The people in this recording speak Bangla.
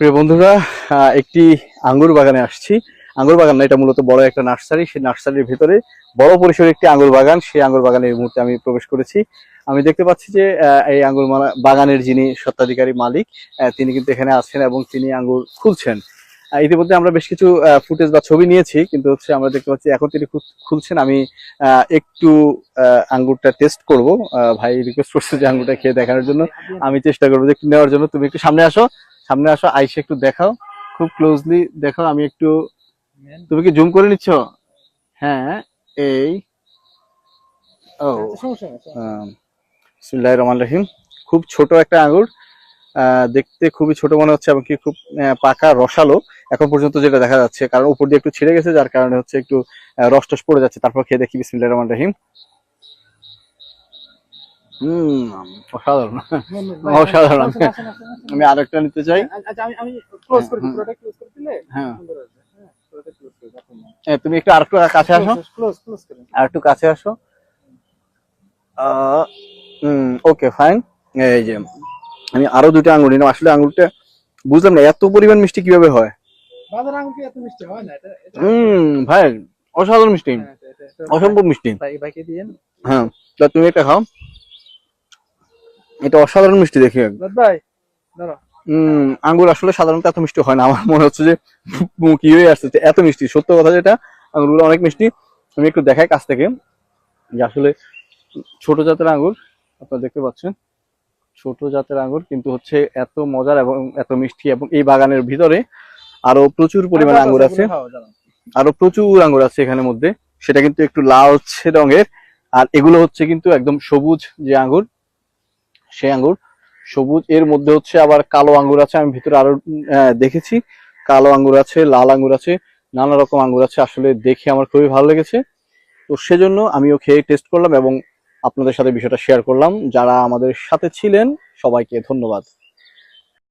প্রিয় বন্ধুরা, একটি আঙ্গুর বাগানে আসছি। আঙ্গুর বাগান না, এটা মূলত বড় একটা নার্সারি। সেই নার্সারির ভিতরে বড় পরিসরে একটি আঙ্গুর বাগান। সেই আঙ্গুর বাগানে এই মুহূর্তে আমি প্রবেশ করেছি। আমি দেখতে পাচ্ছি যে এই আঙ্গুর বাগানের যিনি স্বত্বাধিকারী মালিক, তিনি কিন্তু এখানে আছেন এবং তিনি আঙ্গুর খুলছেন। ইতিমধ্যে আমরা বেশ কিছু ফুটেজ বা ছবি নিয়েছি, কিন্তু হচ্ছে আমরা দেখতে পাচ্ছি এখন তিনি খুলছেন। আমি একটু আঙ্গুরটা টেস্ট করব। ভাই রিকোয়েস্ট করছে যে আঙ্গুরটা খেয়ে দেখানোর জন্য। আমি চেষ্টা করবো যে একটু নেওয়ার জন্য। তুমি একটু সামনে আসো, সামনে আসো, আইসে একটু দেখাও, খুব ক্লোজলি দেখাও। আমি একটু, তুমি কি জুম করে নিচ্ছ? হ্যাঁ, এই ও বিসমিল্লাহির রহমানির রহিম। খুব ছোট একটা আঙ্গুর, দেখতে খুবই ছোট মনে হচ্ছে এবং কি খুব পাকা রসালো এখন পর্যন্ত যেটা দেখা যাচ্ছে, কারণ উপর দিয়ে একটু ছিঁড়ে গেছে, যার কারণে হচ্ছে একটু রস টস পড়ে যাচ্ছে। তারপর খেয়ে দেখি। বিসমিল্লাহির রহমানির রহিম। অসাধারণ, অসাধারণ। আমি আরেকটা নিতে চাই। হ্যাঁ, তুমি একটু আরেকটু কাছে আসো, আর একটু কাছে আসো। ওকে, ফাইন। এই যে আমি আরো দুটো আঙ্গুর নিলাম। আসলে আঙ্গুরটা বুঝলাম না এত পরিমাণ মিষ্টি কিভাবে হয়। ভাই, অসাধারণ মিষ্টি, অসম্ভব মিষ্টি। হ্যাঁ, তুমি একটা খাও, এটা অসাধারণ মিষ্টি দেখে। আঙ্গুর আসলে সাধারণত এত মিষ্টি হয় না। আমার মনে হচ্ছে যে কি হয়ে আসছে এত মিষ্টি। সত্য কথা যেটা, আঙ্গুরগুলো অনেক মিষ্টি। আমি একটু দেখাই কাছ থেকে যে আসলে ছোট জাতের আঙ্গুর, আপনারা দেখতে পাচ্ছেন ছোট জাতের আঙ্গুর, কিন্তু হচ্ছে এত মজার এবং এত মিষ্টি। এবং এই বাগানের ভিতরে আরো প্রচুর পরিমাণে আঙ্গুর আছে, আরো প্রচুর আঙ্গুর আছে এখানের মধ্যে। সেটা কিন্তু একটু লালচে রঙের, আর এগুলো হচ্ছে কিন্তু একদম সবুজ যে আঙ্গুর, সেই আঙ্গুর সবুজ। এর মধ্যে হচ্ছে আবার কালো আঙ্গুর আছে, আমি ভিতরে আরো দেখেছি। কালো আঙ্গুর আছে, লাল আঙ্গুর আছে, নানা রকম আঙ্গুর আছে। আসলে দেখে আমার খুবই ভালো লেগেছে, তো সেজন্য আমিও খেয়ে টেস্ট করলাম এবং আপনাদের সাথে বিষয়টা শেয়ার করলাম। যারা আমাদের সাথে ছিলেন সবাইকে ধন্যবাদ।